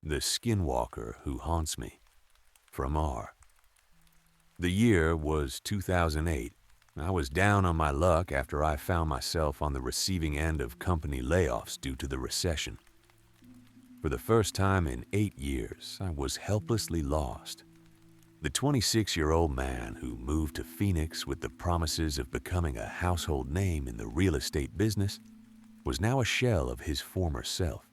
The Skinwalker Who Haunts Me, from R. The year was 2008. I was down on my luck after I found myself on the receiving end of company layoffs due to the recession. For the first time in 8 years, I was helplessly lost. The 26-year-old man who moved to Phoenix with the promises of becoming a household name in the real estate business was now a shell of his former self.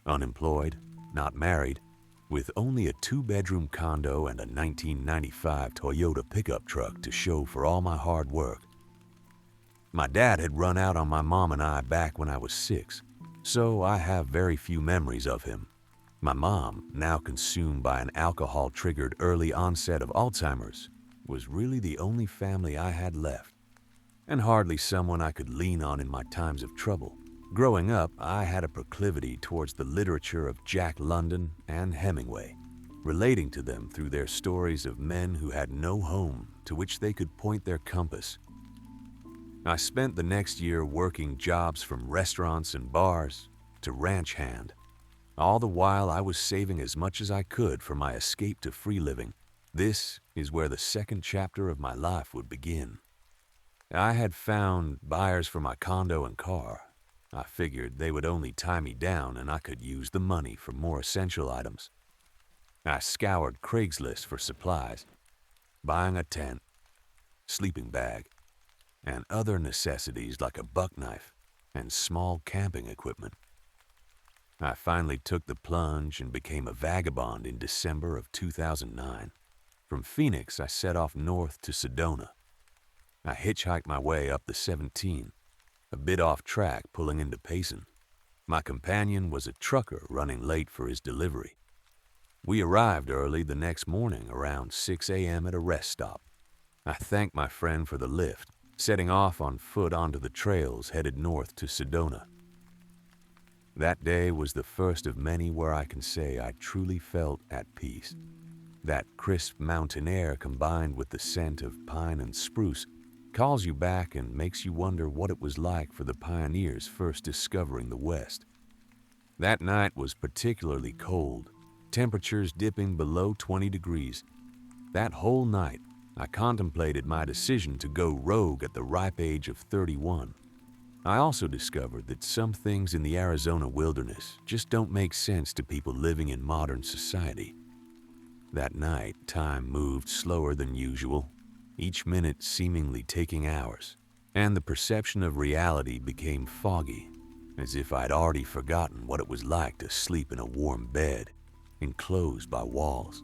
Unemployed, not married, with only a 2-bedroom condo and a 1995 Toyota pickup truck to show for all my hard work. My dad had run out on my mom and I back when I was 6, so I have very few memories of him. My mom, now consumed by an alcohol-triggered early onset of Alzheimer's, was really the only family I had left, and hardly someone I could lean on in my times of trouble. Growing up, I had a proclivity towards the literature of Jack London and Hemingway, relating to them through their stories of men who had no home to which they could point their compass. I spent the next year working jobs from restaurants and bars to ranch hand. All the while, I was saving as much as I could for my escape to free living. This is where the second chapter of my life would begin. I had found buyers for my condo and car. I figured they would only tie me down and I could use the money for more essential items. I scoured Craigslist for supplies, buying a tent, sleeping bag, and other necessities like a buck knife and small camping equipment. I finally took the plunge and became a vagabond in December of 2009. From Phoenix, I set off north to Sedona. I hitchhiked my way up the 17, a bit off track pulling into Payson. My companion was a trucker running late for his delivery. We arrived early the next morning around 6 a.m. at a rest stop. I thanked my friend for the lift, setting off on foot onto the trails headed north to Sedona. That day was the first of many where I can say I truly felt at peace. That crisp mountain air combined with the scent of pine and spruce calls you back and makes you wonder what it was like for the pioneers first discovering the West. That night was particularly cold, temperatures dipping below 20 degrees. That whole night, I contemplated my decision to go rogue at the ripe age of 31. I also discovered that some things in the Arizona wilderness just don't make sense to people living in modern society. That night, time moved slower than usual, each minute seemingly taking hours, and the perception of reality became foggy, as if I'd already forgotten what it was like to sleep in a warm bed, enclosed by walls.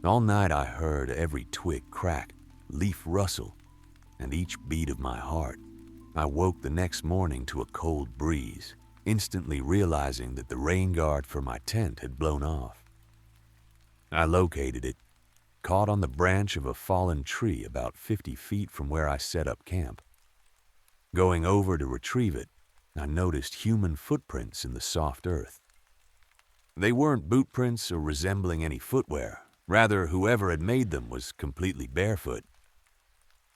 All night I heard every twig crack, leaf rustle, and each beat of my heart. I woke the next morning to a cold breeze, instantly realizing that the rain guard for my tent had blown off. I located it, caught on the branch of a fallen tree about 50 feet from where I set up camp. Going over to retrieve it, I noticed human footprints in the soft earth. They weren't boot prints or resembling any footwear. Rather, whoever had made them was completely barefoot.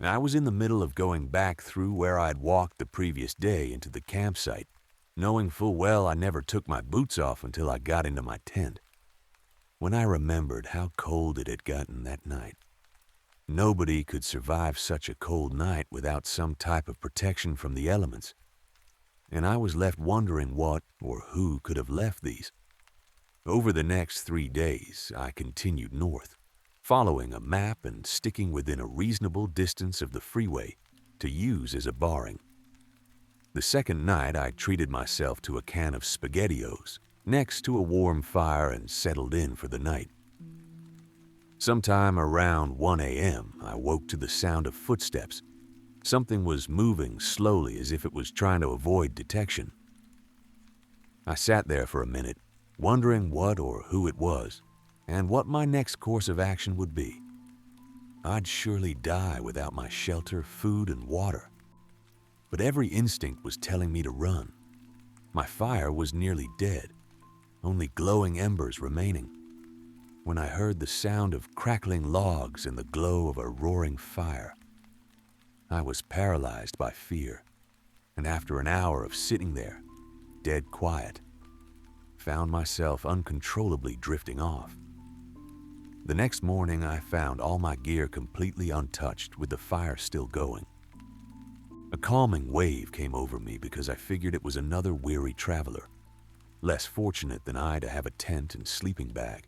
I was in the middle of going back through where I'd walked the previous day into the campsite, knowing full well I never took my boots off until I got into my tent. When I remembered how cold it had gotten that night. Nobody could survive such a cold night without some type of protection from the elements. And I was left wondering what or who could have left these. Over the next 3 days, I continued north, following a map and sticking within a reasonable distance of the freeway to use as a barring. The second night, I treated myself to a can of SpaghettiOs next to a warm fire and settled in for the night. Sometime around 1 a.m., I woke to the sound of footsteps. Something was moving slowly as if it was trying to avoid detection. I sat there for a minute, wondering what or who it was, and what my next course of action would be. I'd surely die without my shelter, food, and water. But every instinct was telling me to run. My fire was nearly dead, only glowing embers remaining. When I heard the sound of crackling logs and the glow of a roaring fire, I was paralyzed by fear, and after an hour of sitting there, dead quiet, found myself uncontrollably drifting off. The next morning, I found all my gear completely untouched with the fire still going. A calming wave came over me because I figured it was another weary traveler, less fortunate than I to have a tent and sleeping bag.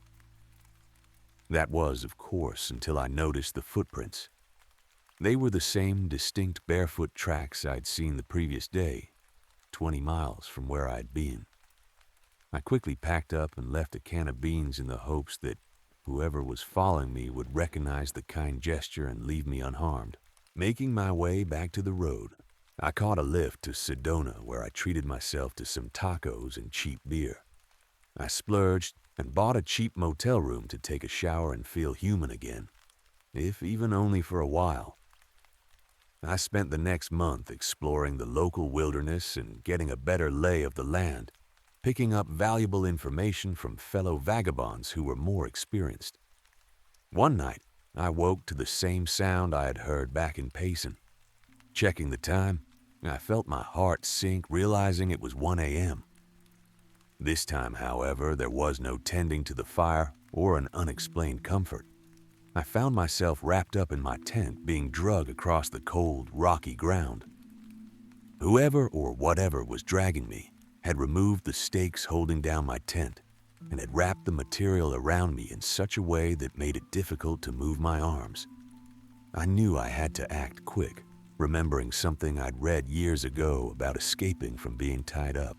That was, of course, until I noticed the footprints. They were the same distinct barefoot tracks I'd seen the previous day, 20 miles from where I'd been. I quickly packed up and left a can of beans in the hopes that whoever was following me would recognize the kind gesture and leave me unharmed. Making my way back to the road, I caught a lift to Sedona where I treated myself to some tacos and cheap beer. I splurged and bought a cheap motel room to take a shower and feel human again, if even only for a while. I spent the next month exploring the local wilderness and getting a better lay of the land, picking up valuable information from fellow vagabonds who were more experienced. One night, I woke to the same sound I had heard back in Payson. Checking the time, I felt my heart sink, realizing it was 1 a.m. This time, however, there was no tending to the fire or an unexplained comfort. I found myself wrapped up in my tent, being dragged across the cold, rocky ground. Whoever or whatever was dragging me had removed the stakes holding down my tent and had wrapped the material around me in such a way that made it difficult to move my arms. I knew I had to act quick, remembering something I'd read years ago about escaping from being tied up.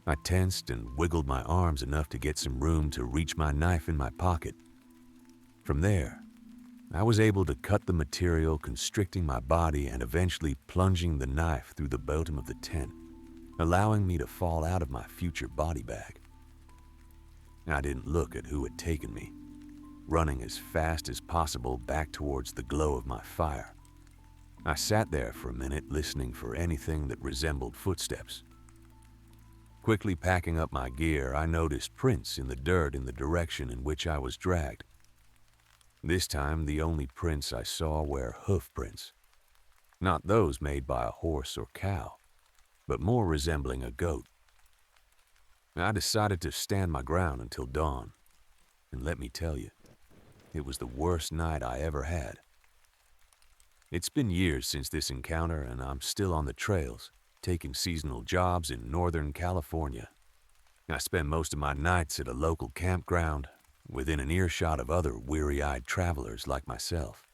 I tensed and wiggled my arms enough to get some room to reach my knife in my pocket. From there, I was able to cut the material constricting my body and eventually plunging the knife through the bottom of the tent, allowing me to fall out of my future body bag. I didn't look at who had taken me, running as fast as possible back towards the glow of my fire. I sat there for a minute listening for anything that resembled footsteps. Quickly packing up my gear, I noticed prints in the dirt in the direction in which I was dragged. This time, the only prints I saw were hoof prints, not those made by a horse or cow, but more resembling a goat. I decided to stand my ground until dawn, and let me tell you, it was the worst night I ever had. It's been years since this encounter, and I'm still on the trails, taking seasonal jobs in Northern California. I spend most of my nights at a local campground, within an earshot of other weary-eyed travelers like myself.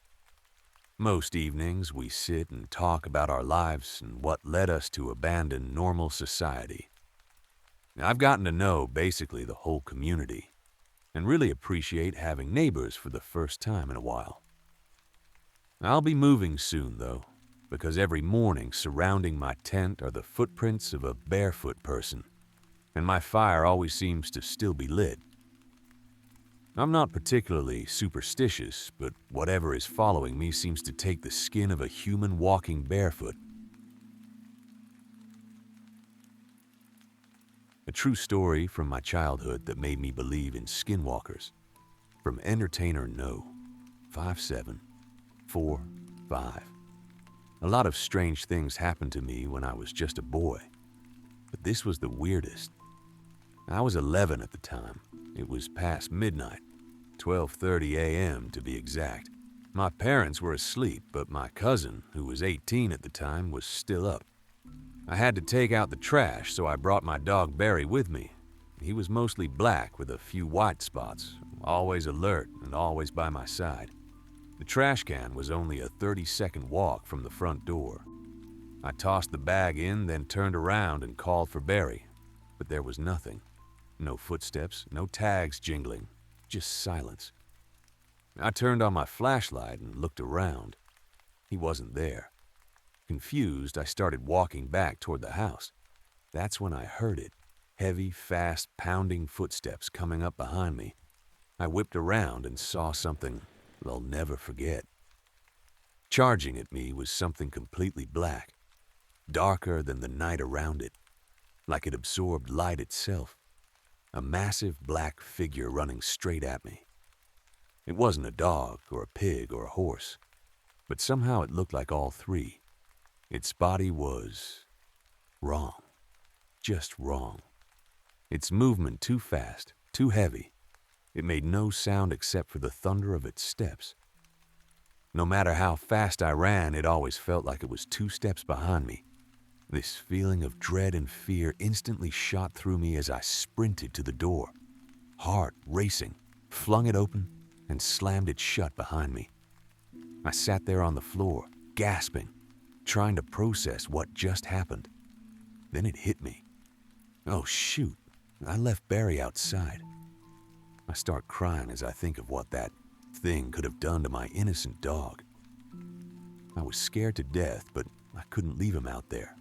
Most evenings, we sit and talk about our lives and what led us to abandon normal society. I've gotten to know basically the whole community, and really appreciate having neighbors for the first time in a while. I'll be moving soon, though, because every morning surrounding my tent are the footprints of a barefoot person, and my fire always seems to still be lit. I'm not particularly superstitious, but whatever is following me seems to take the skin of a human walking barefoot. A true story from my childhood that made me believe in skinwalkers. From entertainer No. 5745. A lot of strange things happened to me when I was just a boy, but this was the weirdest. I was 11 at the time. It was past midnight, 12:30 a.m. to be exact. My parents were asleep, but my cousin, who was 18 at the time, was still up. I had to take out the trash, so I brought my dog Barry with me. He was mostly black with a few white spots, always alert and always by my side. The trash can was only a 30-second walk from the front door. I tossed the bag in, then turned around and called for Barry, but there was nothing. No footsteps, no tags jingling, just silence. I turned on my flashlight and looked around. He wasn't there. Confused, I started walking back toward the house. That's when I heard it, heavy, fast, pounding footsteps coming up behind me. I whipped around and saw something I'll never forget. Charging at me was something completely black, darker than the night around it, like it absorbed light itself. A massive black figure running straight at me. It wasn't a dog or a pig or a horse, but somehow it looked like all three. Its body was wrong, just wrong. its movement too fast, too heavy. It made no sound except for the thunder of its steps. No matter how fast I ran, it always felt like it was 2 steps behind me. This feeling of dread and fear instantly shot through me as I sprinted to the door. Heart racing, flung it open, and slammed it shut behind me. I sat there on the floor, gasping, trying to process what just happened. Then it hit me. Oh shoot, I left Barry outside. I start crying as I think of what that thing could have done to my innocent dog. I was scared to death, but I couldn't leave him out there.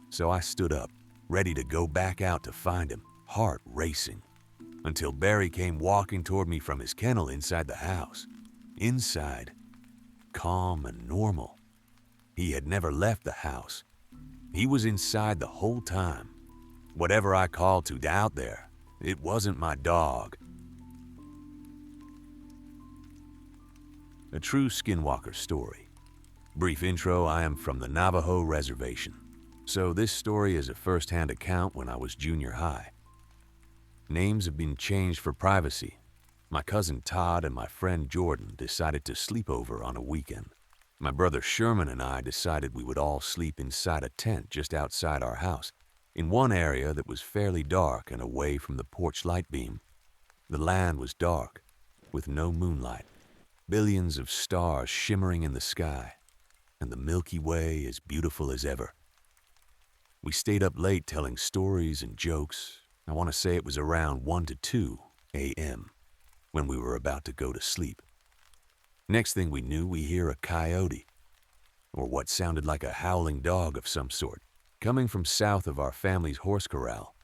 So I stood up, ready to go back out to find him, heart racing, until Barry came walking toward me from his kennel inside the house. Inside, calm and normal. He had never left the house. He was inside the whole time. Whatever I called to out there, it wasn't my dog. A true Skinwalker story. Brief intro, I am from the Navajo Reservation, so this story is a first-hand account when I was junior high. Names have been changed for privacy. My cousin Todd and my friend Jordan decided to sleep over on a weekend. My brother Sherman and I decided we would all sleep inside a tent just outside our house, in one area that was fairly dark and away from the porch light beam. The land was dark, with no moonlight, billions of stars shimmering in the sky, and the Milky Way as beautiful as ever. We stayed up late telling stories and jokes. I want to say it was around 1 to 2 a.m. when we were about to go to sleep. Next thing we knew, we hear a coyote, or what sounded like a howling dog of some sort, coming from south of our family's horse corral.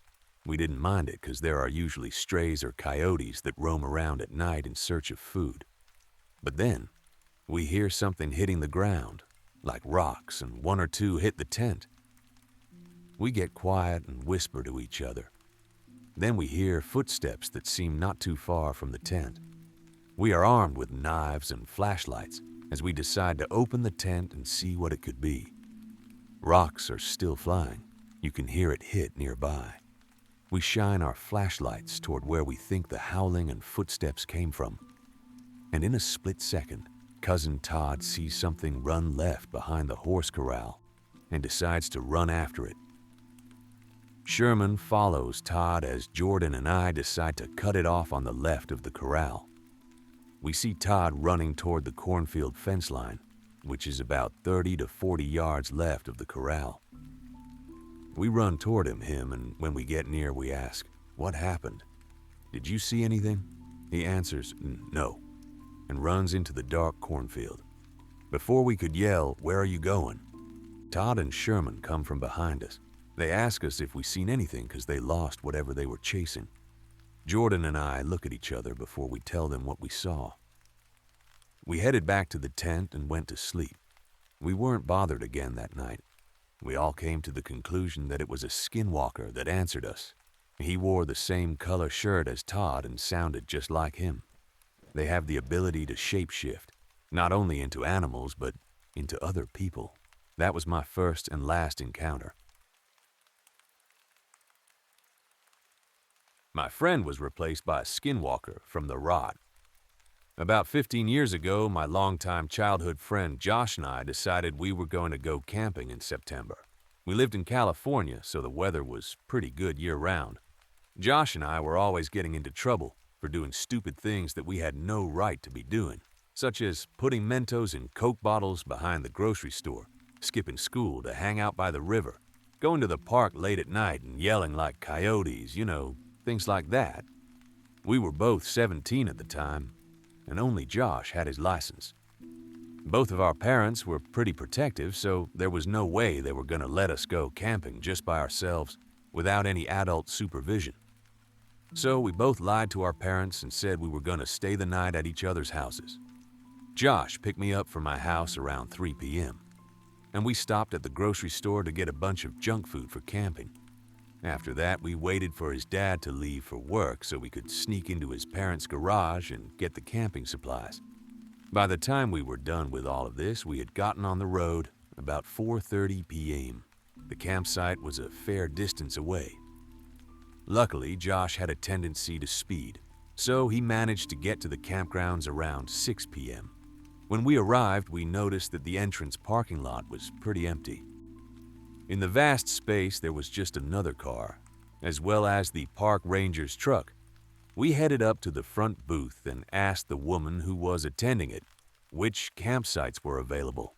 We didn't mind it because there are usually strays or coyotes that roam around at night in search of food. But then, we hear something hitting the ground, like rocks, and 1 or 2 hit the tent. We get quiet and whisper to each other. Then we hear footsteps that seem not too far from the tent. We are armed with knives and flashlights as we decide to open the tent and see what it could be. Rocks are still flying. You can hear it hit nearby. We shine our flashlights toward where we think the howling and footsteps came from. And in a split second, Cousin Todd sees something run left behind the horse corral and decides to run after it. Sherman follows Todd as Jordan and I decide to cut it off on the left of the corral. We see Todd running toward the cornfield fence line, which is about 30 to 40 yards left of the corral. We run toward him, and when we get near, we ask, "What happened? Did you see anything?" He answers, "No," and runs into the dark cornfield. Before we could yell, "Where are you going?" Todd and Sherman come from behind us. They ask us if we've seen anything because they lost whatever they were chasing. Jordan and I look at each other before we tell them what we saw. We headed back to the tent and went to sleep. We weren't bothered again that night. We all came to the conclusion that it was a Skinwalker that answered us. He wore the same color shirt as Todd and sounded just like him. They have the ability to shapeshift, not only into animals, but into other people. That was my first and last encounter. My friend was replaced by a Skinwalker from the Rod. About 15 years ago, my longtime childhood friend Josh and I decided we were going to go camping in September. We lived in California, so the weather was pretty good year-round. Josh and I were always getting into trouble for doing stupid things that we had no right to be doing, such as putting Mentos in Coke bottles behind the grocery store, skipping school to hang out by the river, going to the park late at night and yelling like coyotes, things like that. We were both 17 at the time, and only Josh had his license. Both of our parents were pretty protective, so there was no way they were going to let us go camping just by ourselves without any adult supervision. So we both lied to our parents and said we were going to stay the night at each other's houses. Josh picked me up from my house around 3 p.m., and we stopped at the grocery store to get a bunch of junk food for camping. After that, we waited for his dad to leave for work so we could sneak into his parents' garage and get the camping supplies. By the time we were done with all of this, we had gotten on the road about 4:30 p.m. The campsite was a fair distance away. Luckily, Josh had a tendency to speed, so he managed to get to the campgrounds around 6 p.m. When we arrived, we noticed that the entrance parking lot was pretty empty. In the vast space, there was just another car, as well as the park ranger's truck. We headed up to the front booth and asked the woman who was attending it which campsites were available.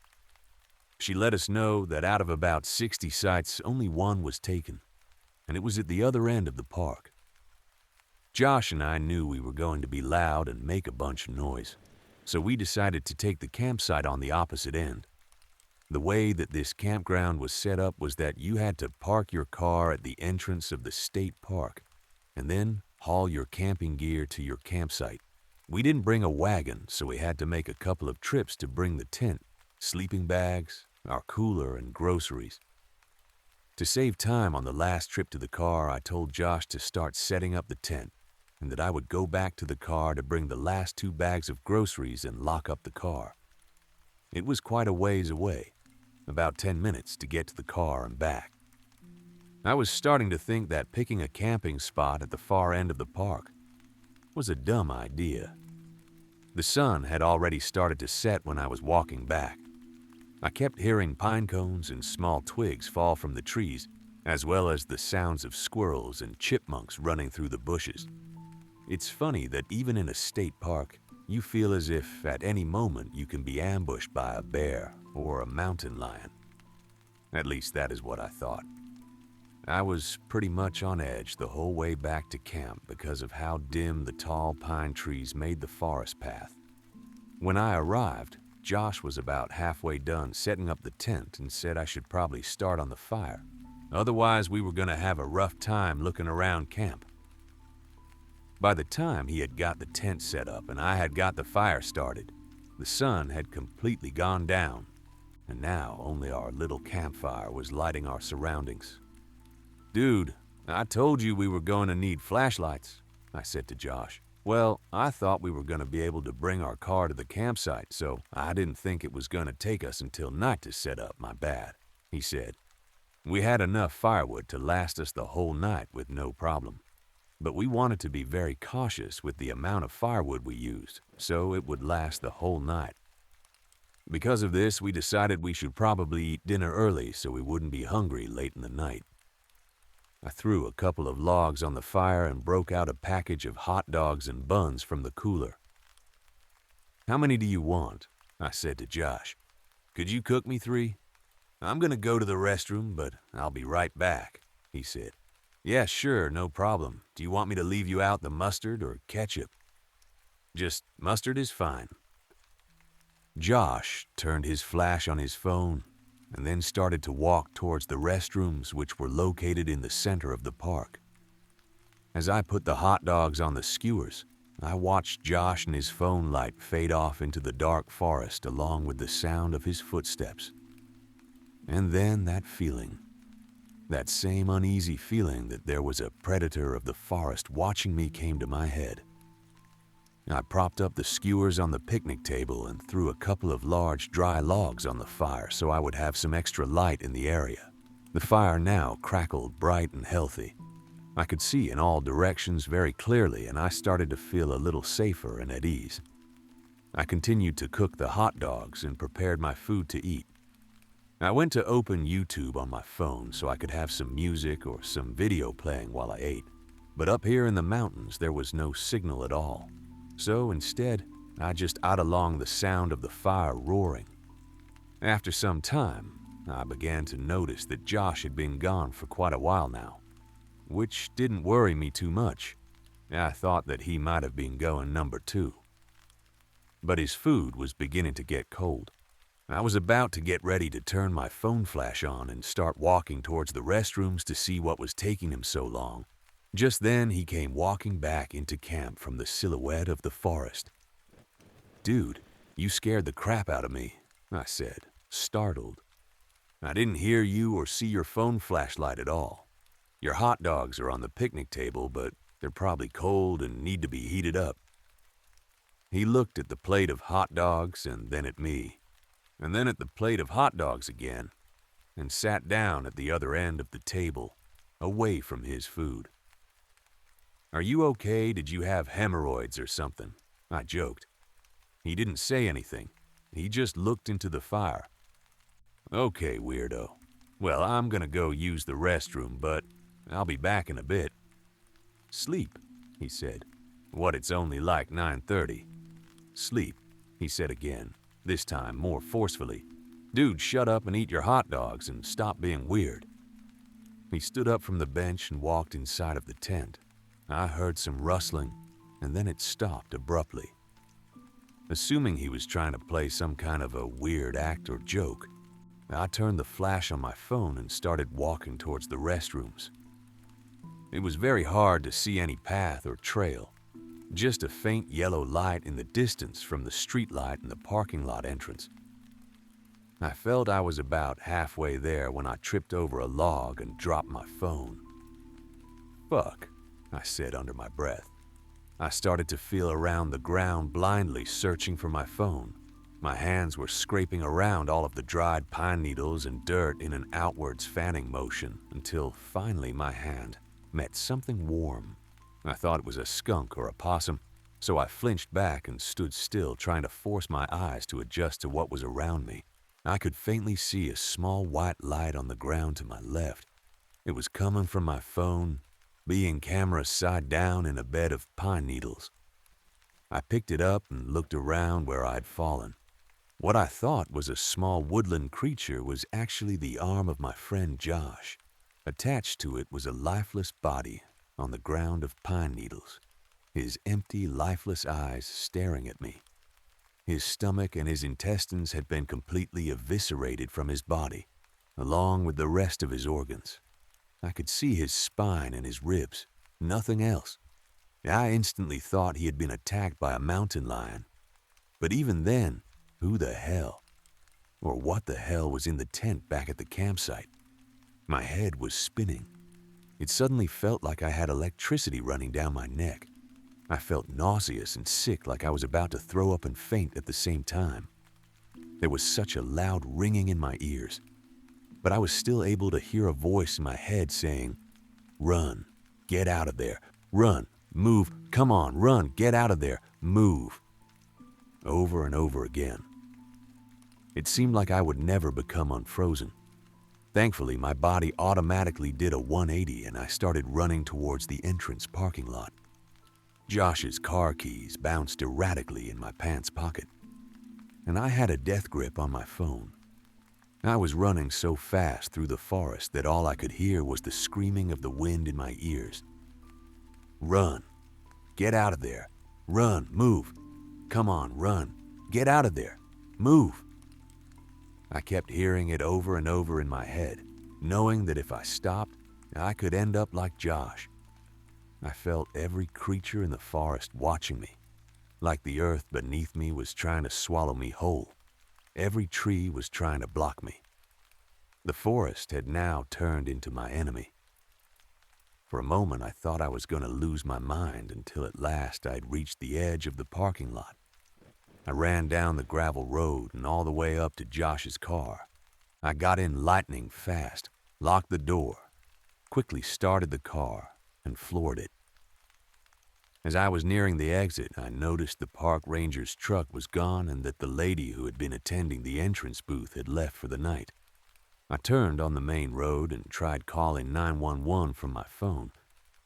She let us know that out of about 60 sites, only one was taken, and it was at the other end of the park. Josh and I knew we were going to be loud and make a bunch of noise, so we decided to take the campsite on the opposite end. The way that this campground was set up was that you had to park your car at the entrance of the state park and then haul your camping gear to your campsite. We didn't bring a wagon, so we had to make a couple of trips to bring the tent, sleeping bags, our cooler, and groceries. To save time on the last trip to the car, I told Josh to start setting up the tent and that I would go back to the car to bring the last 2 bags of groceries and lock up the car. It was quite a ways away, about 10 minutes to get to the car and back. I was starting to think that picking a camping spot at the far end of the park was a dumb idea. The sun had already started to set when I was walking back. I kept hearing pine cones and small twigs fall from the trees, as well as the sounds of squirrels and chipmunks running through the bushes. It's funny that even in a state park, you feel as if at any moment you can be ambushed by a bear or a mountain lion. At least that is what I thought. I was pretty much on edge the whole way back to camp because of how dim the tall pine trees made the forest path. When I arrived, Josh was about halfway done setting up the tent and said I should probably start on the fire. Otherwise, we were going to have a rough time looking around camp. By the time he had got the tent set up and I had got the fire started, the sun had completely gone down, and now only our little campfire was lighting our surroundings. "Dude, I told you we were going to need flashlights," I said to Josh. "Well, I thought we were going to be able to bring our car to the campsite, so I didn't think it was going to take us until night to set up. My bad," he said. "We had enough firewood to last us the whole night with no problem. But we wanted to be very cautious with the amount of firewood we used, so it would last the whole night. Because of this, we decided we should probably eat dinner early so we wouldn't be hungry late in the night." I threw a couple of logs on the fire and broke out a package of hot dogs and buns from the cooler. "How many do you want?" I said to Josh. "Could you cook me 3? I'm going to go to the restroom, but I'll be right back," he said. "Yeah, sure, no problem. Do you want me to leave you out the mustard or ketchup?" "Just mustard is fine." Josh turned his flash on his phone and then started to walk towards the restrooms, which were located in the center of the park. As I put the hot dogs on the skewers, I watched Josh and his phone light fade off into the dark forest along with the sound of his footsteps. And then that feeling, that same uneasy feeling that there was a predator of the forest watching me, came to my head. I propped up the skewers on the picnic table and threw a couple of large dry logs on the fire so I would have some extra light in the area. The fire now crackled bright and healthy. I could see in all directions very clearly, and I started to feel a little safer and at ease. I continued to cook the hot dogs and prepared my food to eat. I went to open YouTube on my phone so I could have some music or some video playing while I ate. But up here in the mountains, there was no signal at all. So instead, I just ate along the sound of the fire roaring. After some time, I began to notice that Josh had been gone for quite a while now, which didn't worry me too much. I thought that he might have been going number 2. But his food was beginning to get cold. I was about to get ready to turn my phone flash on and start walking towards the restrooms to see what was taking him so long. Just then, he came walking back into camp from the silhouette of the forest. "Dude, you scared the crap out of me," I said, startled. "I didn't hear you or see your phone flashlight at all. Your hot dogs are on the picnic table, but they're probably cold and need to be heated up." He looked at the plate of hot dogs and then at me, and then at the plate of hot dogs again, and sat down at the other end of the table, away from his food. "Are you okay? Did you have hemorrhoids or something?" I joked. He didn't say anything. He just looked into the fire. "Okay, weirdo. Well, I'm gonna go use the restroom, but I'll be back in a bit." "Sleep," he said. "What, it's only like 9:30. "Sleep," he said again, this time more forcefully. "Dude, shut up and eat your hot dogs and stop being weird." He stood up from the bench and walked inside of the tent. I heard some rustling, and then it stopped abruptly. Assuming he was trying to play some kind of a weird act or joke, I turned the flash on my phone and started walking towards the restrooms. It was very hard to see any path or trail, just a faint yellow light in the distance from the street light in the parking lot entrance. I felt I was about halfway there when I tripped over a log and dropped my phone. "Fuck," I said under my breath. I started to feel around the ground blindly searching for my phone. My hands were scraping around all of the dried pine needles and dirt in an outwards fanning motion until finally my hand met something warm. I thought it was a skunk or a possum, so I flinched back and stood still, trying to force my eyes to adjust to what was around me. I could faintly see a small white light on the ground to my left. It was coming from my phone, being camera side down in a bed of pine needles. I picked it up and looked around where I'd fallen. What I thought was a small woodland creature was actually the arm of my friend Josh. Attached to it was a lifeless body on the ground of pine needles, his empty, lifeless eyes staring at me. His stomach and his intestines had been completely eviscerated from his body, along with the rest of his organs. I could see his spine and his ribs, nothing else. I instantly thought he had been attacked by a mountain lion. But even then, who the hell? Or what the hell was in the tent back at the campsite? My head was spinning. It suddenly felt like I had electricity running down my neck. I felt nauseous and sick, like I was about to throw up and faint at the same time. There was such a loud ringing in my ears, but I was still able to hear a voice in my head saying, "Run, get out of there, run, move, come on, run, get out of there, move," over and over again. It seemed like I would never become unfrozen. Thankfully, my body automatically did a 180 and I started running towards the entrance parking lot. Josh's car keys bounced erratically in my pants pocket, and I had a death grip on my phone. I was running so fast through the forest that all I could hear was the screaming of the wind in my ears. "Run, get out of there, run, move, come on, run, get out of there, move." I kept hearing it over and over in my head, knowing that if I stopped, I could end up like Josh. I felt every creature in the forest watching me, like the earth beneath me was trying to swallow me whole. Every tree was trying to block me. The forest had now turned into my enemy. For a moment, I thought I was going to lose my mind until at last I'd reached the edge of the parking lot. I ran down the gravel road and all the way up to Josh's car. I got in lightning fast, locked the door, quickly started the car, and floored it. As I was nearing the exit, I noticed the park ranger's truck was gone and that the lady who had been attending the entrance booth had left for the night. I turned on the main road and tried calling 911 from my phone,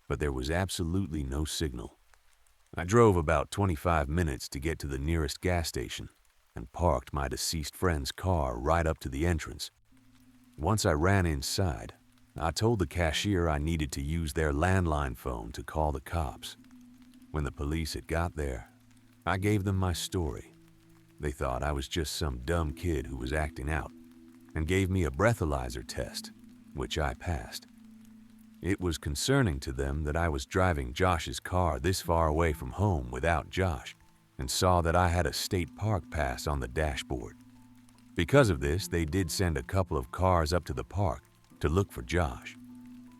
but there was absolutely no signal. I drove about 25 minutes to get to the nearest gas station and parked my deceased friend's car right up to the entrance. Once I ran inside, I told the cashier I needed to use their landline phone to call the cops. When the police had got there, I gave them my story. They thought I was just some dumb kid who was acting out and gave me a breathalyzer test, which I passed. It was concerning to them that I was driving Josh's car this far away from home without Josh and saw that I had a state park pass on the dashboard. Because of this, they did send a couple of cars up to the park to look for Josh.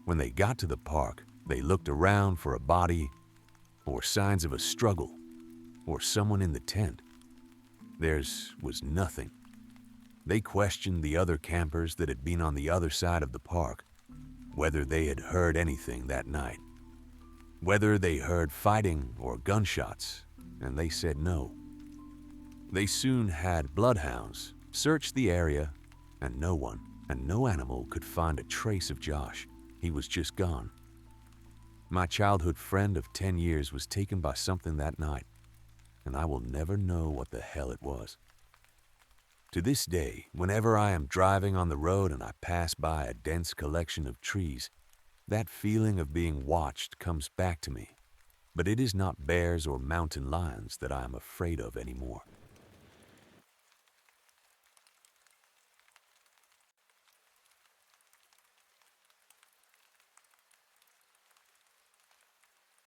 When they got to the park, they looked around for a body or signs of a struggle or someone in the tent. There was nothing. They questioned the other campers that had been on the other side of the park, whether they had heard anything that night. whether they heard fighting or gunshots, and they said no. They soon had bloodhounds search the area, and no one and no animal could find a trace of Josh. He was just gone. My childhood friend of 10 years was taken by something that night, and I will never know what the hell it was. To this day, whenever I am driving on the road and I pass by a dense collection of trees, that feeling of being watched comes back to me. But it is not bears or mountain lions that I am afraid of anymore.